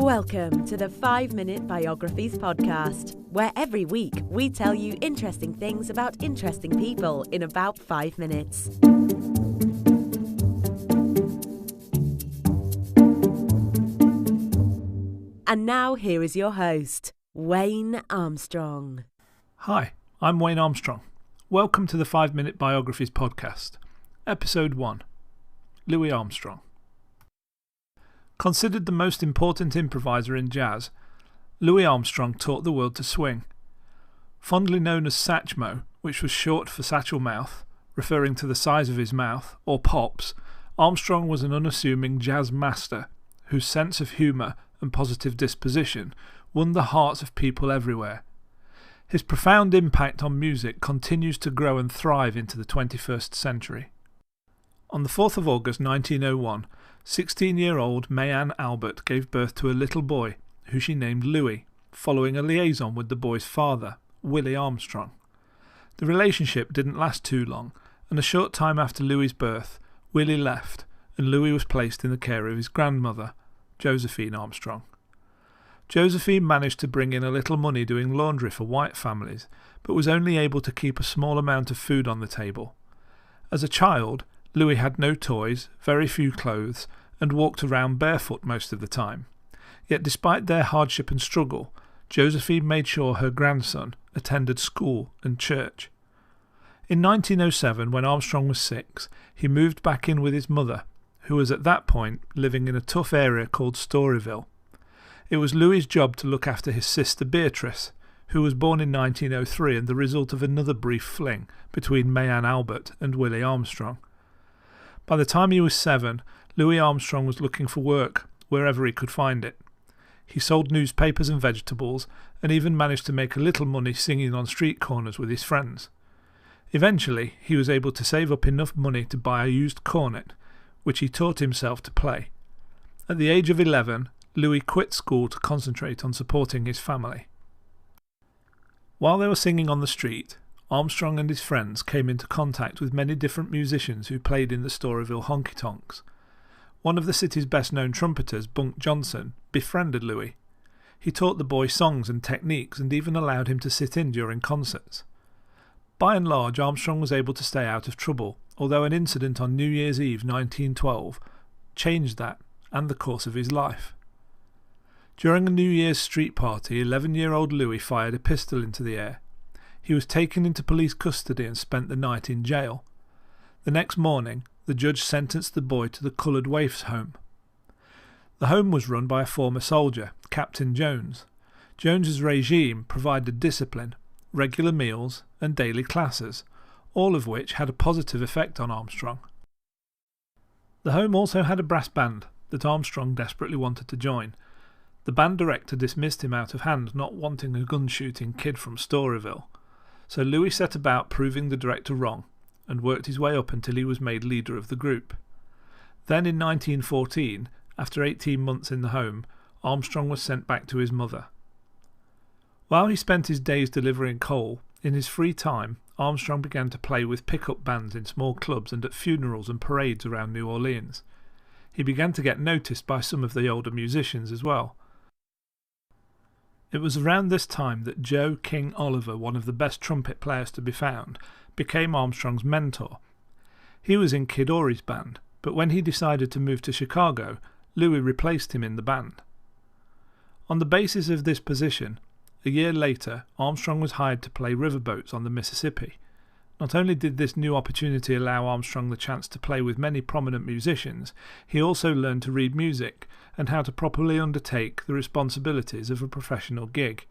Welcome to the 5 Minute Biographies podcast, where every week we tell you interesting things about interesting people in about 5 minutes. And now here is your host, Wayne Armstrong. Hi, I'm Wayne Armstrong. Welcome to the 5 Minute Biographies podcast, Episode 1, Louis Armstrong. Considered the most important improviser in jazz, Louis Armstrong taught the world to swing. Fondly known as Satchmo, which was short for satchel mouth, referring to the size of his mouth, or pops, Armstrong was an unassuming jazz master whose sense of humour and positive disposition won the hearts of people everywhere. His profound impact on music continues to grow and thrive into the 21st century. On the 4th of August 1901, 16-year-old Mayanne Albert gave birth to a little boy, who she named Louis, following a liaison with the boy's father, Willie Armstrong. The relationship didn't last too long, and a short time after Louis's birth, Willie left, and Louis was placed in the care of his grandmother, Josephine Armstrong. Josephine managed to bring in a little money doing laundry for white families, but was only able to keep a small amount of food on the table. As a child, Louis had no toys, very few clothes, and walked around barefoot most of the time. Yet despite their hardship and struggle, Josephine made sure her grandson attended school and church. In 1907, when Armstrong was 6, he moved back in with his mother, who was at that point living in a tough area called Storyville. It was Louis's job to look after his sister Beatrice, who was born in 1903 and the result of another brief fling between Mayanne Albert and Willie Armstrong. By the time he was 7, Louis Armstrong was looking for work wherever he could find it. He sold newspapers and vegetables, and even managed to make a little money singing on street corners with his friends. Eventually, he was able to save up enough money to buy a used cornet, which he taught himself to play. At the age of 11, Louis quit school to concentrate on supporting his family. While they were singing on the street, Armstrong and his friends came into contact with many different musicians who played in the Storyville honky-tonks. One of the city's best-known trumpeters, Bunk Johnson, befriended Louis. He taught the boy songs and techniques and even allowed him to sit in during concerts. By and large, Armstrong was able to stay out of trouble, although an incident on New Year's Eve 1912 changed that and the course of his life. During a New Year's street party, 11-year-old Louis fired a pistol into the air. He was taken into police custody and spent the night in jail. The next morning, the judge sentenced the boy to the Coloured Waifs Home. The home was run by a former soldier, Captain Jones. Jones's regime provided discipline, regular meals and daily classes, all of which had a positive effect on Armstrong. The home also had a brass band that Armstrong desperately wanted to join. The band director dismissed him out of hand, not wanting a gun-shooting kid from Storyville. So Louis set about proving the director wrong and worked his way up until he was made leader of the group. Then in 1914, after 18 months in the home, Armstrong was sent back to his mother. While he spent his days delivering coal, in his free time Armstrong began to play with pickup bands in small clubs and at funerals and parades around New Orleans. He began to get noticed by some of the older musicians as well. It was around this time that Joe King Oliver, one of the best trumpet players to be found, became Armstrong's mentor. He was in Kid Ory's band, but when he decided to move to Chicago, Louis replaced him in the band. On the basis of this position, a year later, Armstrong was hired to play riverboats on the Mississippi. Not only did this new opportunity allow Armstrong the chance to play with many prominent musicians, he also learned to read music and how to properly undertake the responsibilities of a professional gig.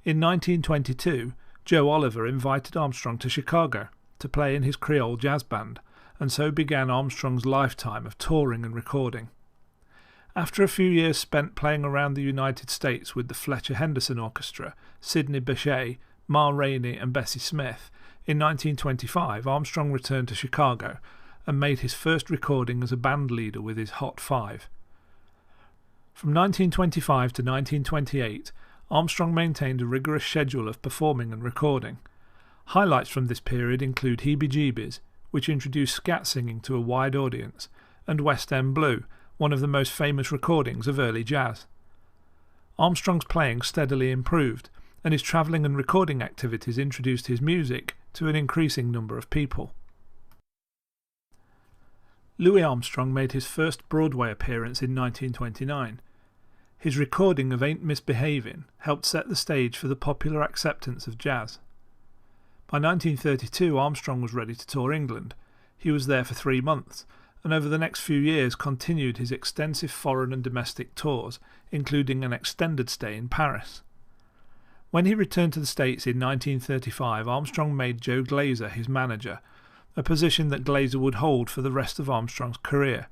In 1922, Joe Oliver invited Armstrong to Chicago to play in his Creole jazz band, and so began Armstrong's lifetime of touring and recording. After a few years spent playing around the United States with the Fletcher Henderson Orchestra, Sidney Bechet, Ma Rainey and Bessie Smith, in 1925 Armstrong returned to Chicago and made his first recording as a band leader with his Hot Five. From 1925 to 1928, Armstrong maintained a rigorous schedule of performing and recording. Highlights from this period include Heebie Jeebies, which introduced scat singing to a wide audience, and West End Blue, one of the most famous recordings of early jazz. Armstrong's playing steadily improved, and his travelling and recording activities introduced his music to an increasing number of people. Louis Armstrong made his first Broadway appearance in 1929. His recording of Ain't Misbehavin' helped set the stage for the popular acceptance of jazz. By 1932 Armstrong was ready to tour England. He was there for 3 months, and over the next few years continued his extensive foreign and domestic tours, including an extended stay in Paris. When he returned to the States in 1935, Armstrong made Joe Glaser his manager, a position that Glaser would hold for the rest of Armstrong's career.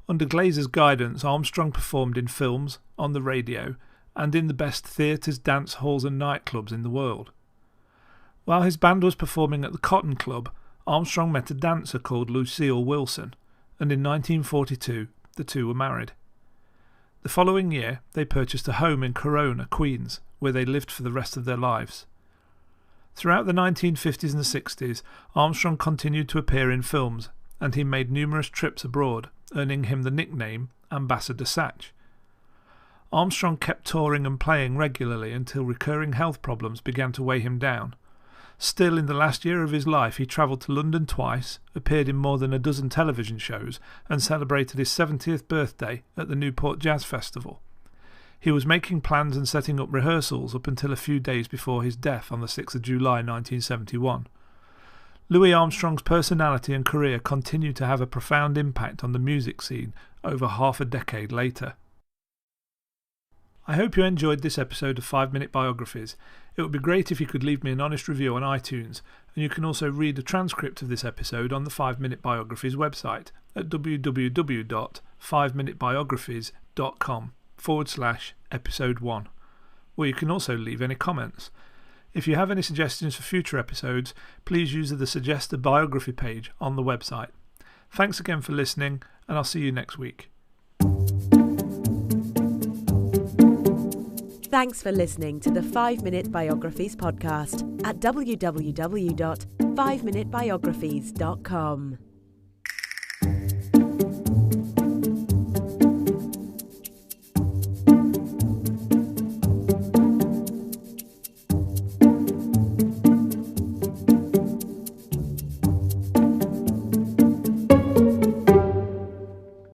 Under Glaser's guidance, Armstrong performed in films, on the radio, and in the best theatres, dance halls and nightclubs in the world. While his band was performing at the Cotton Club, Armstrong met a dancer called Lucille Wilson, and in 1942 the two were married. The following year they purchased a home in Corona, Queens, where they lived for the rest of their lives. Throughout the 1950s and 60s, Armstrong continued to appear in films, and he made numerous trips abroad, earning him the nickname Ambassador Satch. Armstrong kept touring and playing regularly until recurring health problems began to weigh him down. Still, in the last year of his life, he travelled to London twice, appeared in more than a dozen television shows, and celebrated his 70th birthday at the Newport Jazz Festival. He was making plans and setting up rehearsals up until a few days before his death on the 6th of July 1971. Louis Armstrong's personality and career continued to have a profound impact on the music scene over half a decade later. I hope you enjoyed this episode of 5 Minute Biographies. It would be great if you could leave me an honest review on iTunes, and you can also read a transcript of this episode on the 5 Minute Biographies website at www.5minutebiographies.com/episode 1, where you can also leave any comments. If you have any suggestions for future episodes, please use the Suggest a Biography page on the website. Thanks again for listening, and I'll see you next week. Thanks for listening to the 5 Minute Biographies podcast at www.5minutebiographies.com.